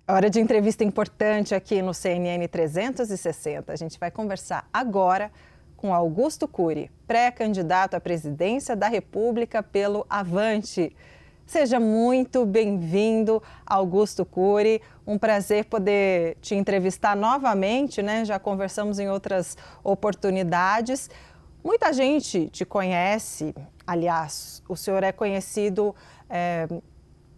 Hora de entrevista importante aqui no CNN 360. A gente vai conversar agora com Augusto Cury, pré-candidato à presidência da República pelo Avante. Seja muito bem-vindo, Augusto Cury. Um prazer poder te entrevistar novamente, né? Já conversamos em outras oportunidades. Muita gente te conhece, aliás, o senhor é conhecido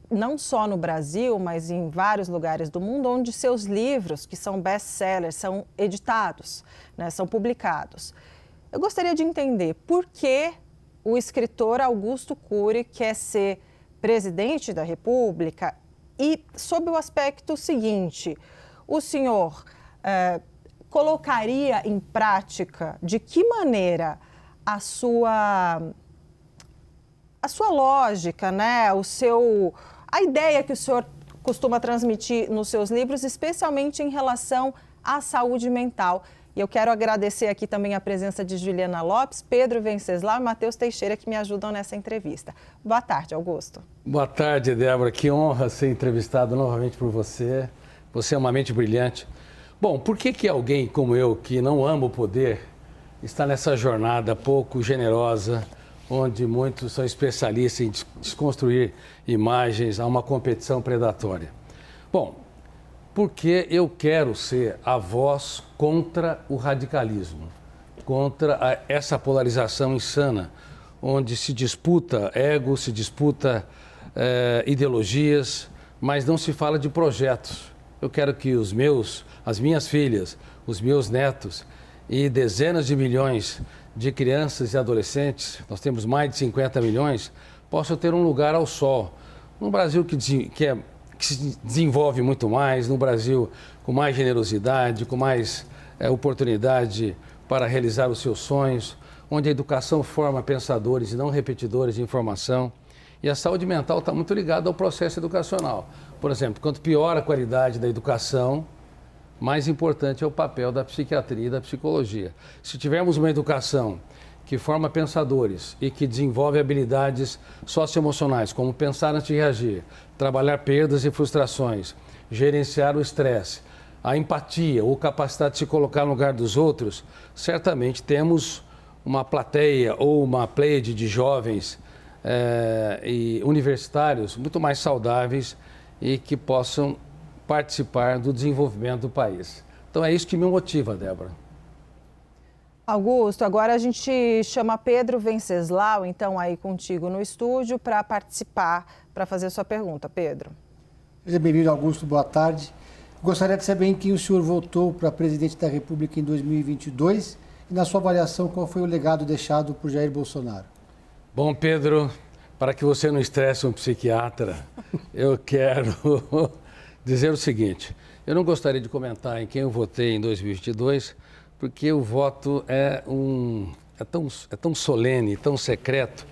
não só no Brasil, mas em vários lugares do mundo, onde seus livros, que são best-sellers, são editados, né, são publicados. Eu gostaria de entender por que o escritor Augusto Cury quer ser presidente da República e, sob o aspecto seguinte, o senhor colocaria em prática de que maneira a sua lógica, né, a ideia que o senhor costuma transmitir nos seus livros, especialmente em relação à saúde mental. E eu quero agradecer aqui também a presença de Juliana Lopes, Pedro Venceslau e Matheus Teixeira, que me ajudam nessa entrevista. Boa tarde, Augusto. Boa tarde, Débora. Que honra ser entrevistado novamente por você. Você é uma mente brilhante. Bom, por que alguém como eu, que não ama o poder, está nessa jornada pouco generosa, onde muitos são especialistas em desconstruir imagens a uma competição predatória? Bom, porque eu quero ser a voz contra o radicalismo, contra essa polarização insana, onde se disputa ego, se disputa ideologias, mas não se fala de projetos. Eu quero que as minhas filhas, os meus netos e dezenas de milhões de crianças e adolescentes, nós temos mais de 50 milhões, possam ter um lugar ao sol. No Brasil que se desenvolve muito mais, no Brasil com mais generosidade, com mais oportunidade para realizar os seus sonhos, onde a educação forma pensadores e não repetidores de informação. E a saúde mental está muito ligada ao processo educacional. Por exemplo, quanto pior a qualidade da educação, mais importante é o papel da psiquiatria e da psicologia. Se tivermos uma educação que forma pensadores e que desenvolve habilidades socioemocionais, como pensar antes de reagir, trabalhar perdas e frustrações, gerenciar o estresse, a empatia ou capacidade de se colocar no lugar dos outros, certamente temos uma plateia ou uma pleiade de jovens e universitários muito mais saudáveis e que possam participar do desenvolvimento do país. Então é isso que me motiva, Débora. Augusto, agora a gente chama Pedro Venceslau, então, aí contigo no estúdio, para participar, para fazer sua pergunta. Pedro. Seja bem-vindo, Augusto. Boa tarde. Gostaria de saber em quem o senhor votou para presidente da República em 2022 e, na sua avaliação, qual foi o legado deixado por Jair Bolsonaro. Bom, Pedro, para que você não estresse um psiquiatra, eu quero dizer o seguinte: eu não gostaria de comentar em quem eu votei em 2022, porque o voto é tão solene, tão secreto,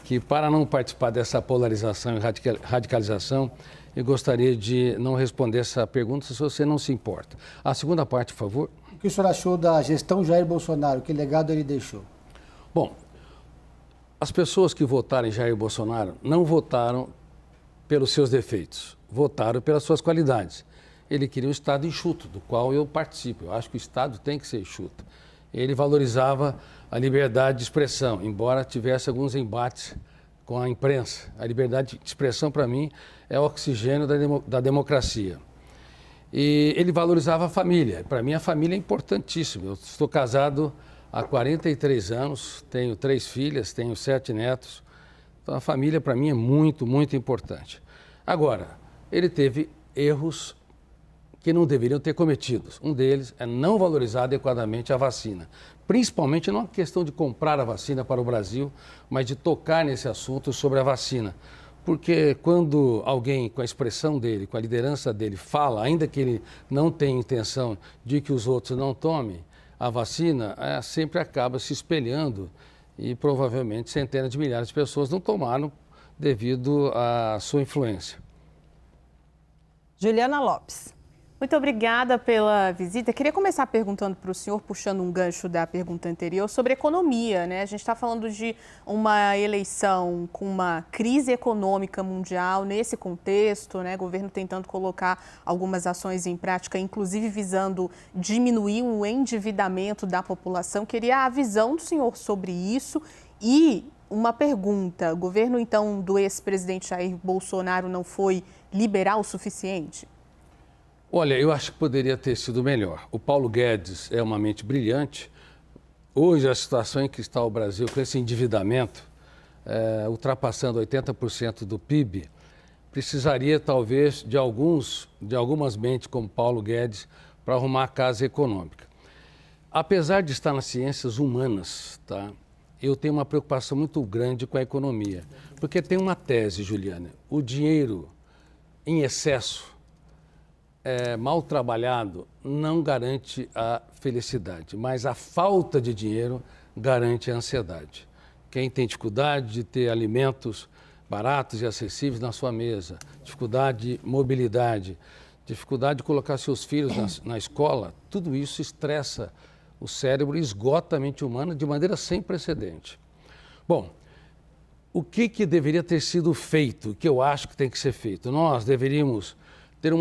que para não participar dessa polarização e radicalização, eu gostaria de não responder essa pergunta, se você não se importa. A segunda parte, por favor. O que o senhor achou da gestão Jair Bolsonaro? Que legado ele deixou? Bom, as pessoas que votaram em Jair Bolsonaro não votaram pelos seus defeitos, votaram pelas suas qualidades. Ele queria um Estado enxuto, do qual eu participo. Eu acho que o Estado tem que ser enxuto. Ele valorizava a liberdade de expressão, embora tivesse alguns embates com a imprensa. A liberdade de expressão, para mim, é o oxigênio da democracia. E ele valorizava a família. Para mim, a família é importantíssima. Eu estou casado há 43 anos, tenho 3 filhas, tenho 7 netos. Então, a família, para mim, é muito, muito importante. Agora, ele teve erros que não deveriam ter cometidos. Um deles é não valorizar adequadamente a vacina. Principalmente não a questão de comprar a vacina para o Brasil, mas de tocar nesse assunto sobre a vacina. Porque quando alguém, com a expressão dele, com a liderança dele, fala, ainda que ele não tenha intenção de que os outros não tomem a vacina, sempre acaba se espelhando e provavelmente centenas de milhares de pessoas não tomaram devido à sua influência. Juliana Lopes. Muito obrigada pela visita. Queria começar perguntando para o senhor, puxando um gancho da pergunta anterior, sobre economia, né? A gente está falando de uma eleição com uma crise econômica mundial nesse contexto, né? O governo tentando colocar algumas ações em prática, inclusive visando diminuir o endividamento da população. Queria a visão do senhor sobre isso e uma pergunta. O governo, então, do ex-presidente Jair Bolsonaro não foi liberal o suficiente? Olha, eu acho que poderia ter sido melhor. O Paulo Guedes é uma mente brilhante. Hoje, a situação em que está o Brasil, com esse endividamento, ultrapassando 80% do PIB, precisaria talvez de algumas mentes como Paulo Guedes para arrumar a casa econômica. Apesar de estar nas ciências humanas, tá? Eu tenho uma preocupação muito grande com a economia. Porque tem uma tese, Juliana, o dinheiro em excesso, mal trabalhado, não garante a felicidade, mas a falta de dinheiro garante a ansiedade. Quem tem dificuldade de ter alimentos baratos e acessíveis na sua mesa, dificuldade de mobilidade, dificuldade de colocar seus filhos na escola, tudo isso estressa o cérebro e esgota a mente humana de maneira sem precedente. Bom, o que deveria ter sido feito, que eu acho que tem que ser feito? Nós deveríamos ter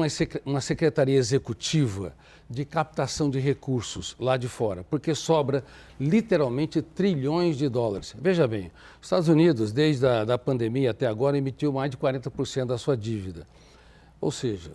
uma secretaria executiva de captação de recursos lá de fora, porque sobra literalmente trilhões de dólares. Veja bem, os Estados Unidos, desde a pandemia até agora, emitiu mais de 40% da sua dívida. Ou seja,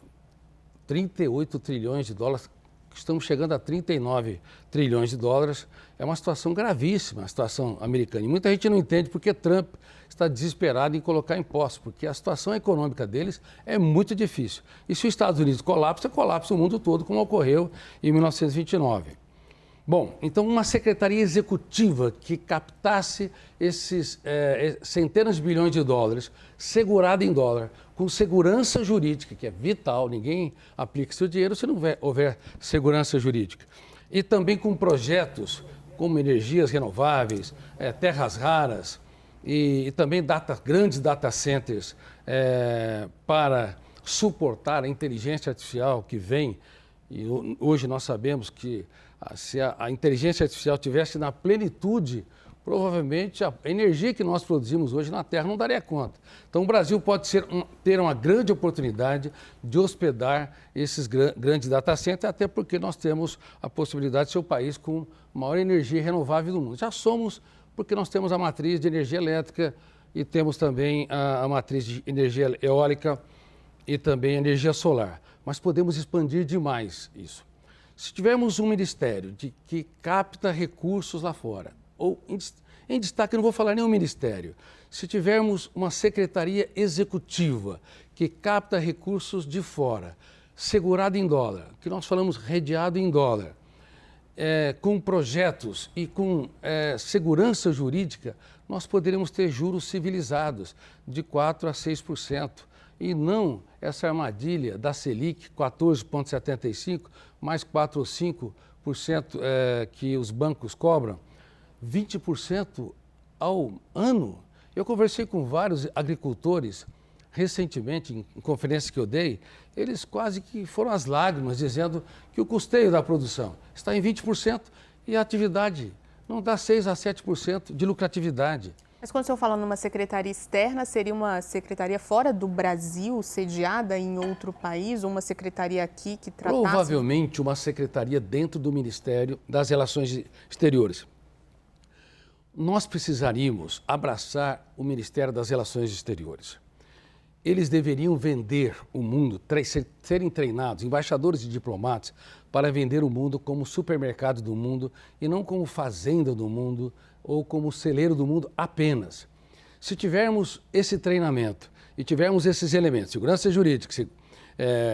38 trilhões de dólares, estamos chegando a 39 trilhões de dólares. É uma situação gravíssima, a situação americana. E muita gente não entende porque Trump está desesperado em colocar impostos, porque a situação econômica deles é muito difícil. E se os Estados Unidos colapsa, colapsa o mundo todo, como ocorreu em 1929. Bom, então uma secretaria executiva que captasse esses centenas de bilhões de dólares, segurada em dólar, com segurança jurídica, que é vital, ninguém aplica seu dinheiro se não houver segurança jurídica. E também com projetos como energias renováveis, terras raras e também grandes data centers para suportar a inteligência artificial que vem. E hoje nós sabemos que se a inteligência artificial tivesse na plenitude, provavelmente a energia que nós produzimos hoje na Terra não daria conta. Então o Brasil pode ter uma grande oportunidade de hospedar esses grandes data centers, até porque nós temos a possibilidade de ser o país com maior energia renovável do mundo. Já somos, porque nós temos a matriz de energia elétrica e temos também a matriz de energia eólica e também energia solar. Mas podemos expandir demais isso. Se tivermos um ministério que capta recursos lá fora, ou em destaque, não vou falar nenhum ministério, se tivermos uma secretaria executiva que capta recursos de fora, segurado em dólar, que nós falamos redeado em dólar, com projetos e com segurança jurídica, nós poderemos ter juros civilizados de 4% a 6%. E não essa armadilha da Selic, 14,75%, mais 4 ou 5% que os bancos cobram, 20% ao ano. Eu conversei com vários agricultores recentemente, em conferências que eu dei, eles quase que foram às lágrimas, dizendo que o custeio da produção está em 20% e a atividade não dá 6% a 7% de lucratividade. Mas quando o senhor fala numa secretaria externa, seria uma secretaria fora do Brasil, sediada em outro país, ou uma secretaria aqui que tratasse? Provavelmente uma secretaria dentro do Ministério das Relações Exteriores. Nós precisaríamos abraçar o Ministério das Relações Exteriores. Eles deveriam vender o mundo, serem treinados, embaixadores e diplomatas, para vender o mundo como supermercado do mundo e não como fazenda do mundo ou como celeiro do mundo apenas. Se tivermos esse treinamento e tivermos esses elementos, segurança jurídica,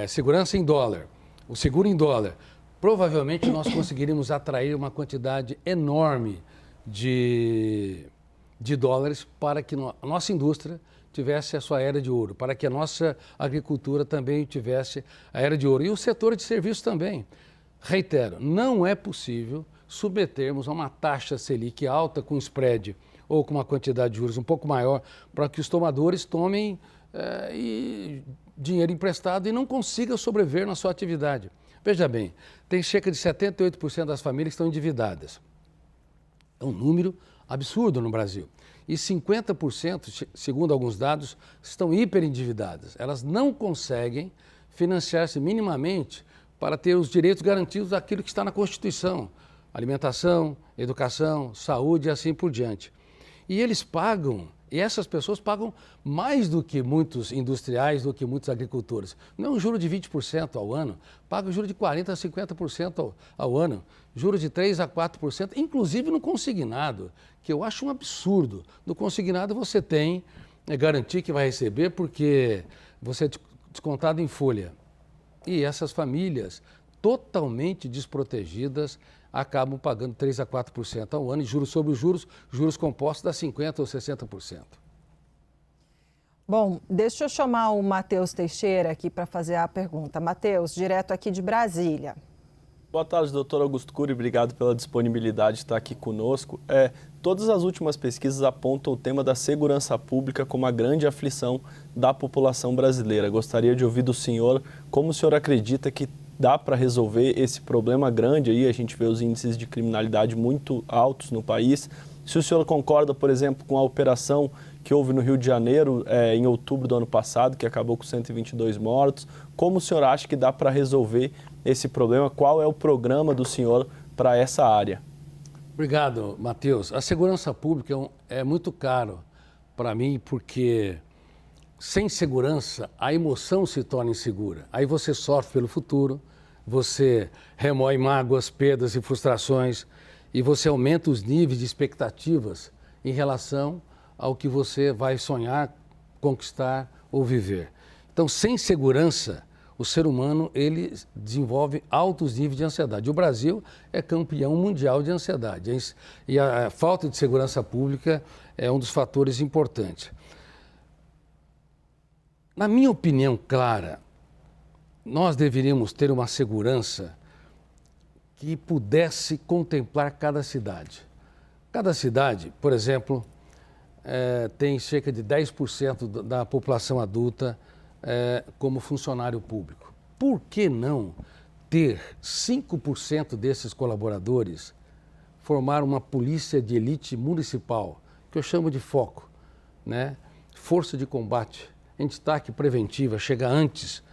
segurança em dólar, o seguro em dólar, provavelmente nós conseguiríamos atrair uma quantidade enorme de dólares para que a nossa indústria tivesse a sua era de ouro, para que a nossa agricultura também tivesse a era de ouro. E o setor de serviços também. Reitero, não é possível submetermos a uma taxa Selic alta com spread ou com uma quantidade de juros um pouco maior para que os tomadores tomem e dinheiro emprestado e não consiga sobreviver na sua atividade. Veja bem, tem cerca de 78% das famílias que estão endividadas. É um número absurdo no Brasil. E 50%, segundo alguns dados, estão hiperendividadas. Elas não conseguem financiar-se minimamente para ter os direitos garantidos daquilo que está na Constituição. Alimentação, educação, saúde e assim por diante. E eles pagam, e essas pessoas pagam mais do que muitos industriais, do que muitos agricultores. Não é um juro de 20% ao ano, paga um juro de 40% a 50% ao ano, juro de 3% a 4%, inclusive no consignado, que eu acho um absurdo. No consignado você tem garantia que vai receber porque você é descontado em folha. E essas famílias totalmente desprotegidas acabam pagando 3% a 4% ao ano e juros sobre os juros, juros compostos dá 50% ou 60%. Bom, deixa eu chamar o Matheus Teixeira aqui para fazer a pergunta. Matheus, direto aqui de Brasília. Boa tarde, doutor Augusto Cury. Obrigado pela disponibilidade de estar aqui conosco. Todas as últimas pesquisas apontam o tema da segurança pública como a grande aflição da população brasileira. Gostaria de ouvir do senhor como o senhor acredita que dá para resolver esse problema grande aí, a gente vê os índices de criminalidade muito altos no país. Se o senhor concorda, por exemplo, com a operação que houve no Rio de Janeiro em outubro do ano passado, que acabou com 122 mortos, como o senhor acha que dá para resolver esse problema? Qual é o programa do senhor para essa área? Obrigado, Matheus. A segurança pública é muito caro para mim porque sem segurança a emoção se torna insegura. Aí você sofre pelo futuro, você remoe mágoas, perdas e frustrações e você aumenta os níveis de expectativas em relação ao que você vai sonhar, conquistar ou viver. Então, sem segurança, o ser humano ele desenvolve altos níveis de ansiedade. O Brasil é campeão mundial de ansiedade e a falta de segurança pública é um dos fatores importantes. Na minha opinião clara, nós deveríamos ter uma segurança que pudesse contemplar cada cidade. Cada cidade, por exemplo, tem cerca de 10% da população adulta como funcionário público. Por que não ter 5% desses colaboradores formar uma polícia de elite municipal, que eu chamo de foco, né? Força de combate, em destaque preventiva, chega antes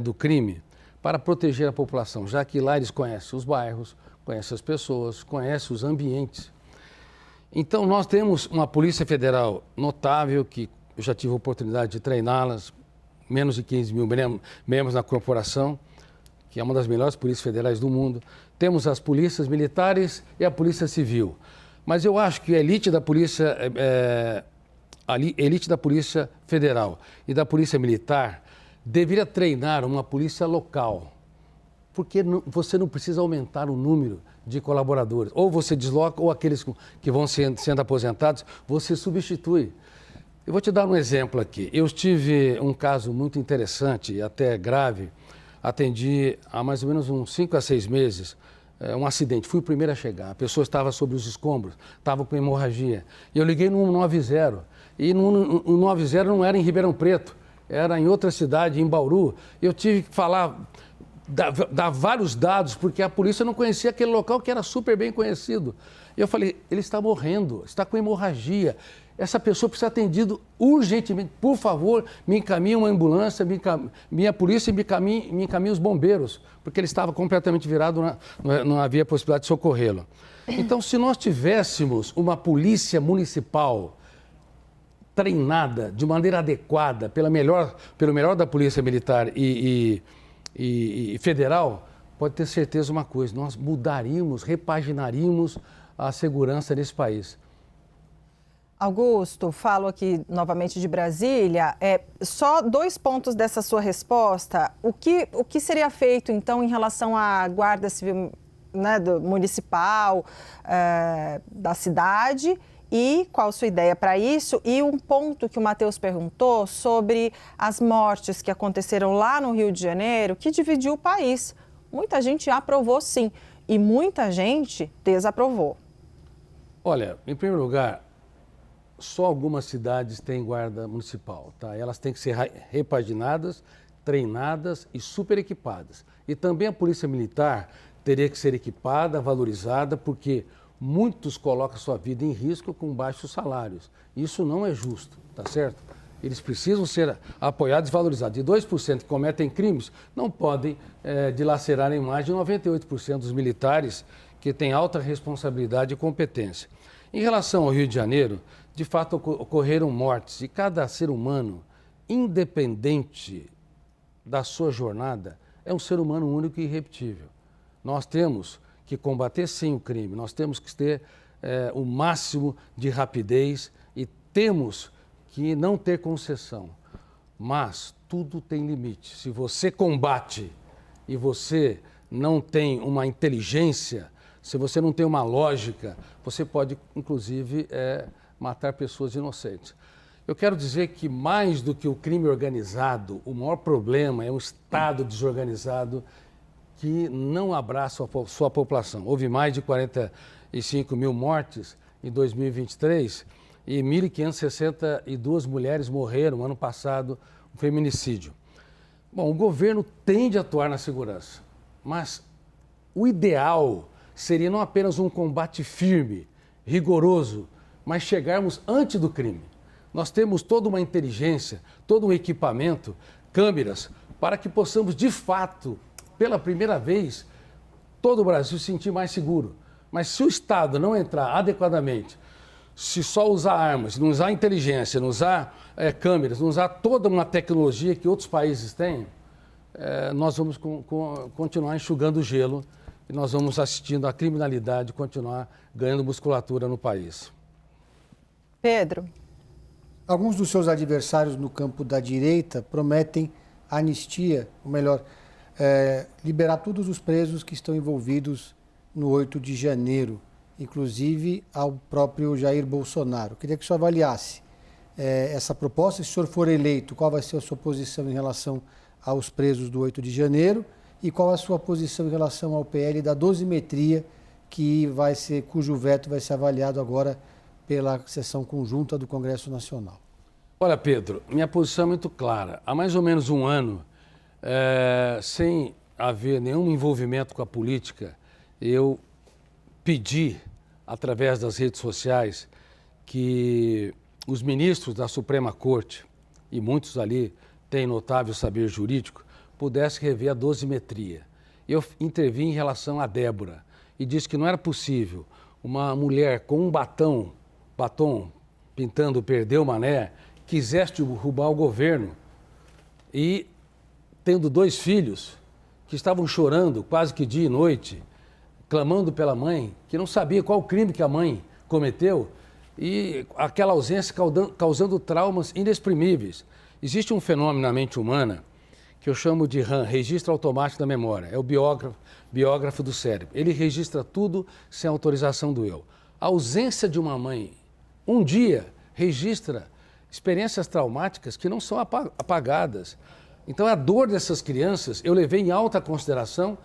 do crime, para proteger a população, já que lá eles conhecem os bairros, conhecem as pessoas, conhecem os ambientes. Então, nós temos uma Polícia Federal notável, que eu já tive a oportunidade de treiná-las, menos de 15 mil membros na corporação, que é uma das melhores polícias federais do mundo. Temos as polícias militares e a Polícia Civil. Mas eu acho que a elite da Polícia Federal e da Polícia Militar deveria treinar uma polícia local, porque você não precisa aumentar o número de colaboradores. Ou você desloca, ou aqueles que vão sendo aposentados, você substitui. Eu vou te dar um exemplo aqui. Eu tive um caso muito interessante e até grave. Atendi há mais ou menos uns 5 a 6 meses um acidente. Fui o primeiro a chegar. A pessoa estava sobre os escombros, estava com hemorragia. E eu liguei no 190. E no 190 não era em Ribeirão Preto, era em outra cidade, em Bauru. Eu tive que dar vários dados, porque a polícia não conhecia aquele local que era super bem conhecido. E eu falei, ele está morrendo, está com hemorragia. Essa pessoa precisa ser atendida urgentemente. Por favor, me encaminhe uma ambulância, minha polícia me encaminhe os bombeiros, porque ele estava completamente virado, não havia possibilidade de socorrê-lo. Então, se nós tivéssemos uma polícia municipal treinada de maneira adequada pelo melhor da Polícia Militar e federal, pode ter certeza uma coisa, nós mudaríamos, repaginaríamos a segurança nesse país. Augusto, falo aqui novamente de Brasília. Só 2 pontos dessa sua resposta. O que seria feito, então, em relação à Guarda Civil, né, municipal, da cidade? E qual a sua ideia para isso? E um ponto que o Matheus perguntou sobre as mortes que aconteceram lá no Rio de Janeiro, que dividiu o país. Muita gente aprovou, sim, e muita gente desaprovou. Olha, em primeiro lugar, só algumas cidades têm guarda municipal, tá? Elas têm que ser repaginadas, treinadas e super equipadas. E também a Polícia Militar teria que ser equipada, valorizada, porque muitos colocam sua vida em risco com baixos salários. Isso não é justo, tá certo? Eles precisam ser apoiados e valorizados. E 2% que cometem crimes não podem dilacerar a imagem de 98% dos militares que têm alta responsabilidade e competência. Em relação ao Rio de Janeiro, de fato ocorreram mortes e cada ser humano, independente da sua jornada, é um ser humano único e irrepetível. Nós temos que combater sim o crime, nós temos que ter o máximo de rapidez e temos que não ter concessão. Mas tudo tem limite. Se você combate e você não tem uma inteligência, se você não tem uma lógica, você pode, inclusive, matar pessoas inocentes. Eu quero dizer que mais do que o crime organizado, o maior problema é um Estado desorganizado que não abraça a sua população. Houve mais de 45 mil mortes em 2023 e 1.562 mulheres morreram ano passado, um feminicídio. Bom, o governo tende a atuar na segurança, mas o ideal seria não apenas um combate firme, rigoroso, mas chegarmos antes do crime. Nós temos toda uma inteligência, todo um equipamento, câmeras, para que possamos, de fato, pela primeira vez, todo o Brasil se sentir mais seguro. Mas se o Estado não entrar adequadamente, se só usar armas, não usar inteligência, não usar câmeras, não usar toda uma tecnologia que outros países têm, nós vamos continuar enxugando o gelo e nós vamos assistindo a criminalidade continuar ganhando musculatura no país. Pedro. Alguns dos seus adversários no campo da direita prometem anistia, ou melhor, liberar todos os presos que estão envolvidos no 8 de janeiro, inclusive ao próprio Jair Bolsonaro. Queria que o senhor avaliasse essa proposta. Se o senhor for eleito, qual vai ser a sua posição em relação aos presos do 8 de janeiro e qual a sua posição em relação ao PL da dosimetria, cujo veto vai ser avaliado agora pela sessão conjunta do Congresso Nacional. Olha, Pedro, minha posição é muito clara. Há mais ou menos um ano, sem haver nenhum envolvimento com a política, eu pedi, através das redes sociais, que os ministros da Suprema Corte, e muitos ali têm notável saber jurídico, pudessem rever a dosimetria. Eu intervim em relação a Débora e disse que não era possível uma mulher com um batom pintando Perdeu o Mané, quisesse derrubar o governo e tendo 2 filhos que estavam chorando quase que dia e noite, clamando pela mãe, que não sabia qual crime que a mãe cometeu e aquela ausência causando traumas inexprimíveis. Existe um fenômeno na mente humana que eu chamo de RAM, registro automático da memória, é o biógrafo do cérebro. Ele registra tudo sem autorização do eu. A ausência de uma mãe, um dia, registra experiências traumáticas que não são apagadas. Então, a dor dessas crianças eu levei em alta consideração,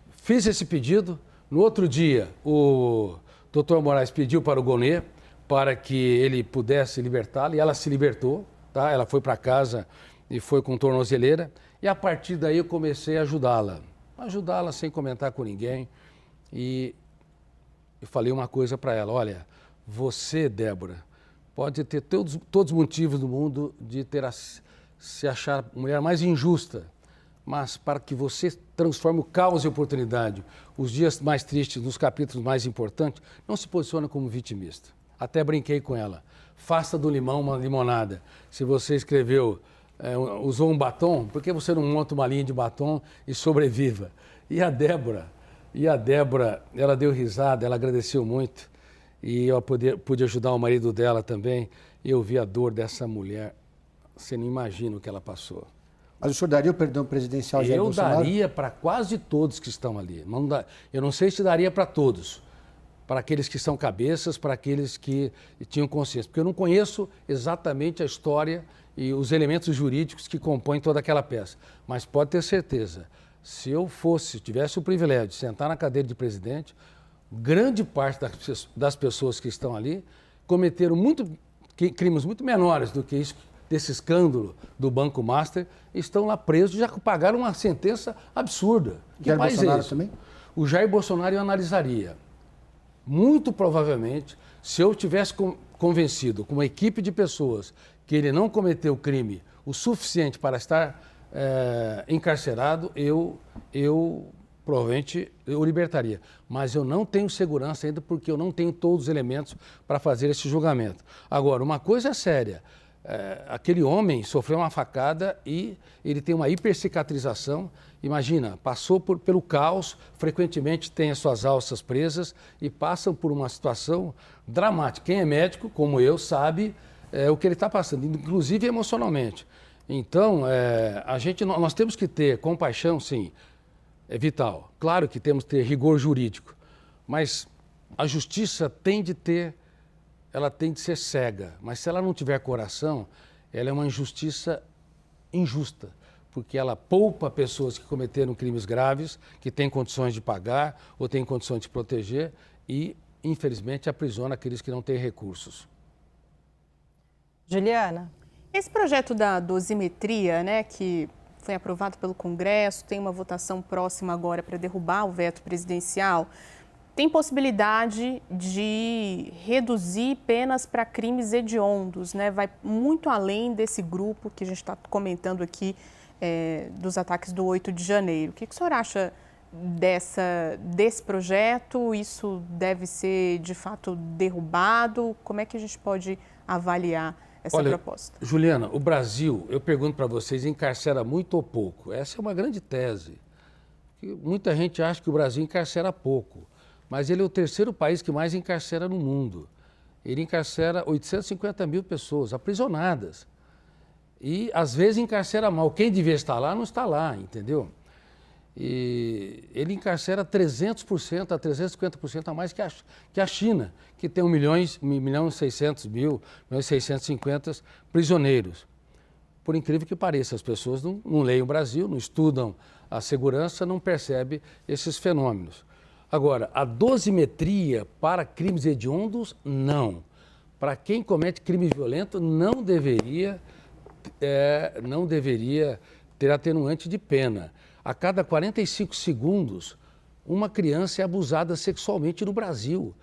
fiz esse pedido. No outro dia, o Dr. Moraes pediu para o Gonê para que ele pudesse libertá-la e ela se libertou, tá? Ela foi para casa e foi com tornozeleira e a partir daí eu comecei a ajudá-la sem comentar com ninguém e eu falei uma coisa para ela: olha, você, Débora, pode ter todos os motivos do mundo de se achar a mulher mais injusta, mas para que você transforme o caos em oportunidade, os dias mais tristes nos capítulos mais importantes, não se posiciona como vitimista. Até brinquei com ela: faça do limão uma limonada. Se você usou um batom, por que você não monta uma linha de batom e sobreviva? E a Débora, ela deu risada, ela agradeceu muito. E eu pude ajudar o marido dela também. E eu vi a dor dessa mulher. Você não imagina o que ela passou. Mas o senhor daria o perdão presidencial a Jair Bolsonaro? Eu daria para quase todos que estão ali. Eu não sei se daria para todos. Para aqueles que são cabeças, para aqueles que tinham consciência. Porque eu não conheço exatamente a história e os elementos jurídicos que compõem toda aquela peça. Mas pode ter certeza, se eu tivesse o privilégio de sentar na cadeira de presidente, grande parte das pessoas que estão ali cometeram crimes muito menores do que isso desse escândalo do Banco Master estão lá presos e já pagaram uma sentença absurda. Que Jair país Bolsonaro é esse? também? O Jair Bolsonaro eu analisaria. Muito provavelmente, se eu tivesse convencido com uma equipe de pessoas que ele não cometeu crime o suficiente para estar encarcerado, eu provavelmente o libertaria. Mas eu não tenho segurança ainda porque eu não tenho todos os elementos para fazer esse julgamento. Agora, uma coisa é séria. Aquele homem sofreu uma facada e ele tem uma hipercicatrização. Imagina, passou pelo caos, frequentemente tem as suas alças presas e passam por uma situação dramática. Quem é médico, como eu, sabe o que ele está passando, inclusive emocionalmente. Então, nós temos que ter compaixão, sim, é vital. Claro que temos que ter rigor jurídico, mas a justiça ela tem de ser cega, mas se ela não tiver coração, ela é uma injustiça injusta, porque ela poupa pessoas que cometeram crimes graves, que têm condições de pagar ou têm condições de se proteger e, infelizmente, aprisiona aqueles que não têm recursos. Juliana? Esse projeto da dosimetria, né, que foi aprovado pelo Congresso, tem uma votação próxima agora para derrubar o veto presidencial, tem possibilidade de reduzir penas para crimes hediondos, né? Vai muito além desse grupo que a gente está comentando aqui dos ataques do 8 de janeiro. O que o senhor acha desse projeto? Isso deve ser, de fato, derrubado? Como é que a gente pode avaliar essa proposta? Juliana, o Brasil, eu pergunto para vocês, encarcera muito ou pouco? Essa é uma grande tese. Muita gente acha que o Brasil encarcera pouco. Mas ele é o terceiro país que mais encarcera no mundo. Ele encarcera 850 mil pessoas aprisionadas. E, às vezes, encarcera mal. Quem devia estar lá, não está lá, entendeu? E ele encarcera 300% a 350% a mais que a China, que tem 1 milhão e 600 mil, 1 milhão e 650 prisioneiros. Por incrível que pareça, as pessoas não leem o Brasil, não estudam a segurança, não percebem esses fenômenos. Agora, a dosimetria para crimes hediondos, não. Para quem comete crime violento, não deveria ter atenuante de pena. A cada 45 segundos, uma criança é abusada sexualmente no Brasil.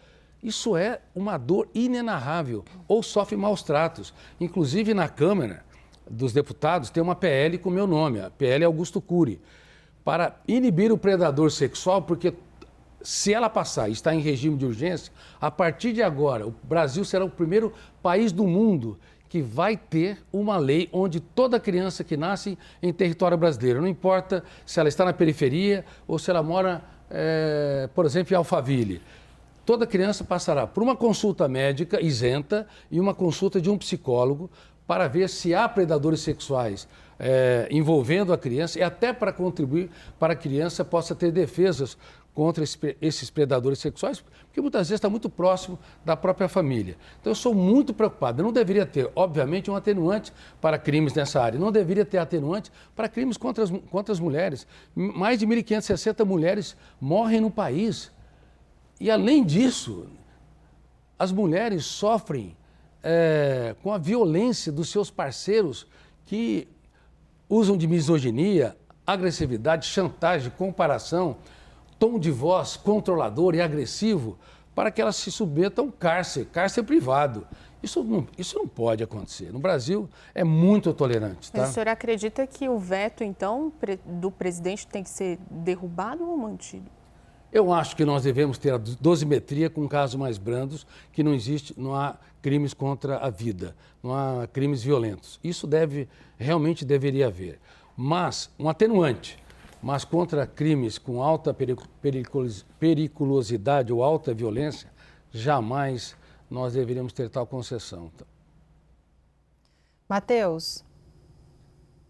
Isso é uma dor inenarrável ou sofre maus tratos. Inclusive, na Câmara dos Deputados tem uma PL com meu nome, a PL Augusto Cury, para inibir o predador sexual, porque se ela passar e está em regime de urgência, a partir de agora, o Brasil será o primeiro país do mundo que vai ter uma lei onde toda criança que nasce em território brasileiro, não importa se ela está na periferia ou se ela mora, por exemplo, em Alphaville, toda criança passará por uma consulta médica isenta e uma consulta de um psicólogo para ver se há predadores sexuais envolvendo a criança e até para contribuir para que a criança possa ter defesas contra esses predadores sexuais, porque muitas vezes está muito próximo da própria família. Então eu sou muito preocupado. Eu não deveria ter, obviamente, um atenuante para crimes nessa área. Não deveria ter atenuante para crimes contra as mulheres. Mais de 1.560 mulheres morrem no país. E além disso, as mulheres sofrem com a violência dos seus parceiros que usam de misoginia, agressividade, chantagem, comparação, tom de voz controlador e agressivo para que elas se submetam a um cárcere privado. Isso não pode acontecer. No Brasil é muito tolerante. Tá? Mas o senhor acredita que o veto, então, do presidente tem que ser derrubado ou mantido? Eu acho que nós devemos ter a dosimetria com casos mais brandos, que não há crimes contra a vida, não há crimes violentos. Isso realmente deveria haver. Mas, um atenuante, mas contra crimes com alta periculosidade ou alta violência, jamais nós deveríamos ter tal concessão. Matheus.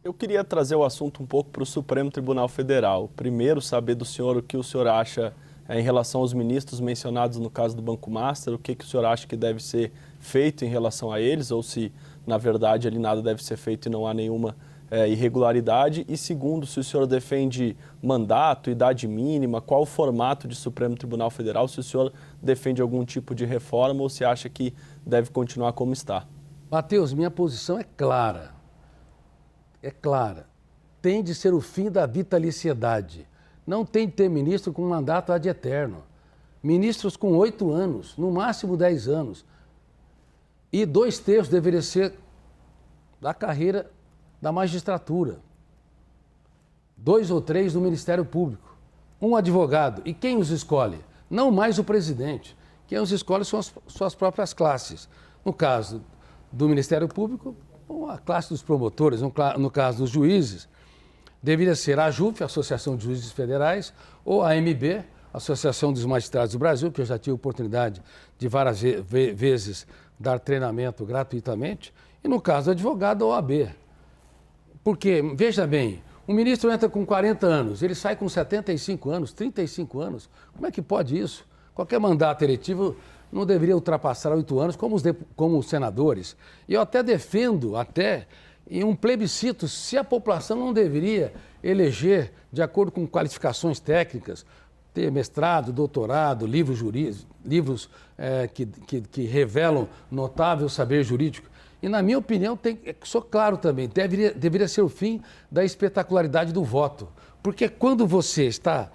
Eu queria trazer o assunto um pouco para o Supremo Tribunal Federal. Primeiro, saber do senhor o que o senhor acha em relação aos ministros mencionados no caso do Banco Master, o que o senhor acha que deve ser feito em relação a eles, ou se, na verdade, ali nada deve ser feito e não há nenhuma irregularidade. E segundo, se o senhor defende mandato, idade mínima, qual o formato de Supremo Tribunal Federal, se o senhor defende algum tipo de reforma ou se acha que deve continuar como está. Matheus, minha posição é clara. É clara. Tem de ser o fim da vitaliciedade. Não tem de ter ministro com mandato ad eterno. Ministros com 8 anos, no máximo 10 anos. E 2/3 deveria ser da carreira da magistratura. 2 ou 3 do Ministério Público. Um advogado. E quem os escolhe? Não mais o presidente. Quem os escolhe são as suas próprias classes. No caso do Ministério Público, a classe dos promotores. No caso dos juízes, deveria ser a AJUF, Associação de Juízes Federais, ou a AMB, Associação dos Magistrados do Brasil, que eu já tive a oportunidade de várias vezes dar treinamento gratuitamente, e no caso do advogado, a OAB. Porque, veja bem, o ministro entra com 40 anos, ele sai com 75 anos, 35 anos. Como é que pode isso? Qualquer mandato eletivo não deveria ultrapassar 8 anos, como os senadores. E eu até defendo, em um plebiscito, se a população não deveria eleger, de acordo com qualificações técnicas, ter mestrado, doutorado, livros jurídicos, livros que revelam notável saber jurídico. E, na minha opinião, sou claro também, deveria ser o fim da espetacularidade do voto. Porque quando você está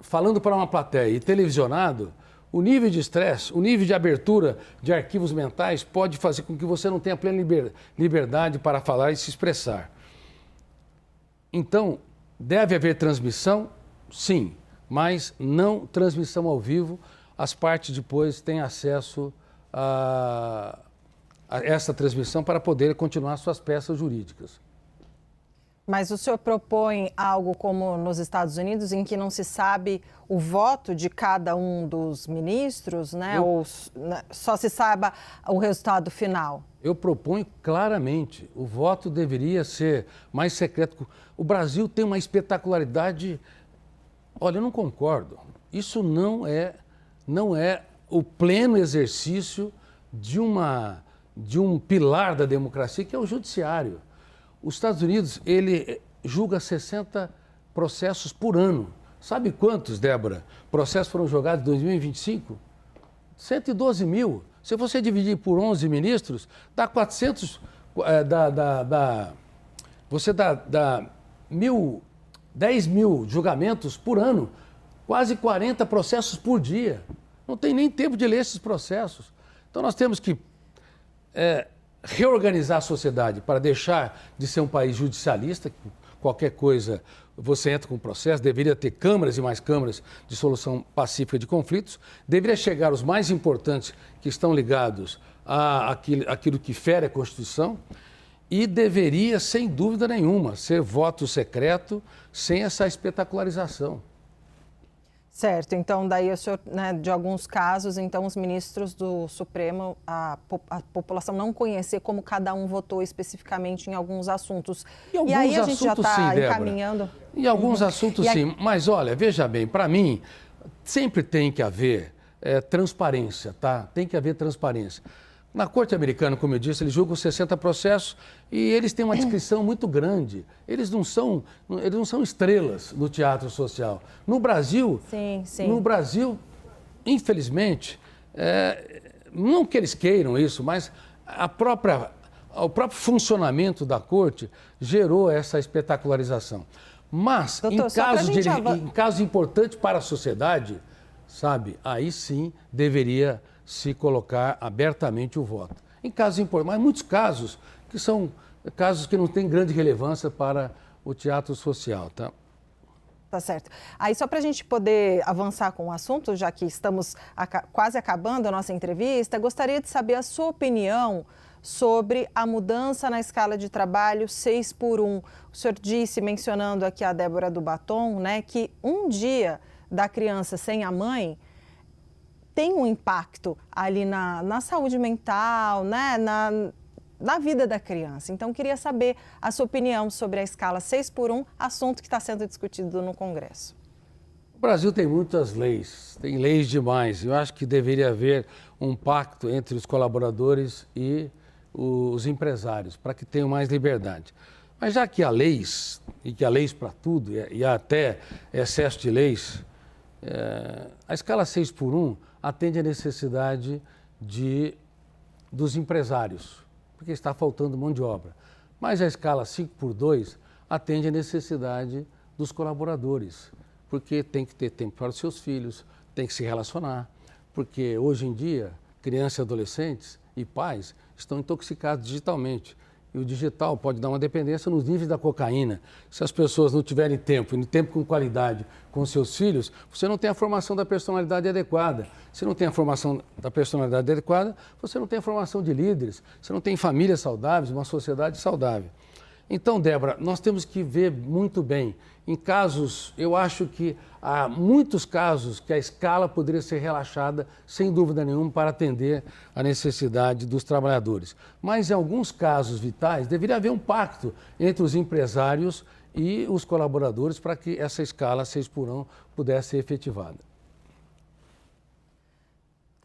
falando para uma plateia e televisionado, o nível de estresse, o nível de abertura de arquivos mentais pode fazer com que você não tenha plena liberdade para falar e se expressar. Então, deve haver transmissão? Sim, mas não transmissão ao vivo. As partes depois têm acesso a essa transmissão para poder continuar suas peças jurídicas. Mas o senhor propõe algo como nos Estados Unidos, em que não se sabe o voto de cada um dos ministros, né? Ou só se saiba o resultado final? Eu proponho claramente, o voto deveria ser mais secreto. O Brasil tem uma espetacularidade. Olha, eu não concordo. Isso não é o pleno exercício de um pilar da democracia, que é o judiciário. Os Estados Unidos, ele julga 60 processos por ano. Sabe quantos, Débora, processos foram julgados em 2025? 112 mil. Se você dividir por 11 ministros, dá 400, você dá 10 mil julgamentos por ano, quase 40 processos por dia. Não tem nem tempo de ler esses processos. Então nós temos que reorganizar a sociedade para deixar de ser um país judicialista. Qualquer coisa você entra com processo, deveria ter câmaras e mais câmaras de solução pacífica de conflitos, deveria chegar os mais importantes que estão ligados àquilo que fere a Constituição e deveria, sem dúvida nenhuma, ser voto secreto sem essa espetacularização. Certo, então daí o senhor, né, de alguns casos, então os ministros do Supremo, a população não conhecer como cada um votou especificamente em alguns assuntos. E aí a gente já está encaminhando. Em alguns assuntos sim, mas olha, veja bem, para mim sempre tem que haver transparência, tá? Tem que haver transparência. Na Corte Americana, como eu disse, eles julgam 60 processos e eles têm uma descrição muito grande. Eles não são estrelas no teatro social. No Brasil, no Brasil, infelizmente, não que eles queiram isso, mas o próprio funcionamento da Corte gerou essa espetacularização. Mas, doutor, em casos importantes para a sociedade, sabe, aí sim deveria se colocar abertamente o voto. Em casos importantes, mas muitos casos que são casos que não têm grande relevância para o teatro social, tá? Tá certo. Aí só para a gente poder avançar com o assunto, já que estamos quase acabando a nossa entrevista, gostaria de saber a sua opinião sobre a mudança na escala de trabalho 6x1. O senhor disse, mencionando aqui a Débora do Batom, né, que um dia da criança sem a mãe tem um impacto ali na saúde mental, né, na vida da criança. Então, queria saber a sua opinião sobre a escala 6x1, assunto que está sendo discutido no Congresso. O Brasil tem muitas leis, tem leis demais. Eu acho que deveria haver um pacto entre os colaboradores e os empresários, para que tenham mais liberdade. Mas já que há leis, e que há leis para tudo, e há até excesso de leis, a escala 6x1 atende à necessidade de dos empresários, porque está faltando mão de obra. Mas a escala 5x2 atende a necessidade dos colaboradores, porque tem que ter tempo para os seus filhos, tem que se relacionar, porque hoje em dia, crianças e adolescentes e pais estão intoxicados digitalmente. E o digital pode dar uma dependência nos níveis da cocaína. Se as pessoas não tiverem tempo, e tempo com qualidade com seus filhos, você não tem a formação da personalidade adequada. Se não tem a formação da personalidade adequada, você não tem a formação de líderes, você não tem famílias saudáveis, uma sociedade saudável. Então, Débora, nós temos que ver muito bem. Em casos, eu acho que há muitos casos que a escala poderia ser relaxada, sem dúvida nenhuma, para atender a necessidade dos trabalhadores. Mas, em alguns casos vitais, deveria haver um pacto entre os empresários e os colaboradores para que essa escala 6x1 pudesse ser efetivada.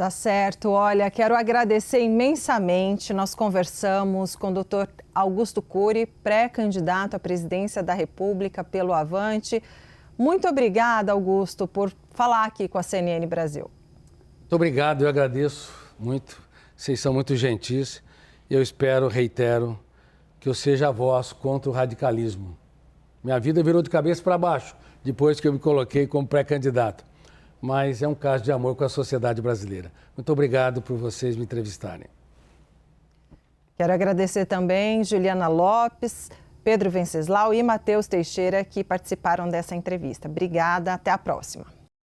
Tá certo. Olha, quero agradecer imensamente. Nós conversamos com o doutor Augusto Cury, pré-candidato à presidência da República pelo Avante. Muito obrigada, Augusto, por falar aqui com a CNN Brasil. Muito obrigado, eu agradeço muito. Vocês são muito gentis. Eu espero, reitero, que eu seja a voz contra o radicalismo. Minha vida virou de cabeça para baixo, depois que eu me coloquei como pré-candidato. Mas é um caso de amor com a sociedade brasileira. Muito obrigado por vocês me entrevistarem. Quero agradecer também Juliana Lopes, Pedro Venceslau e Matheus Teixeira, que participaram dessa entrevista. Obrigada, até a próxima.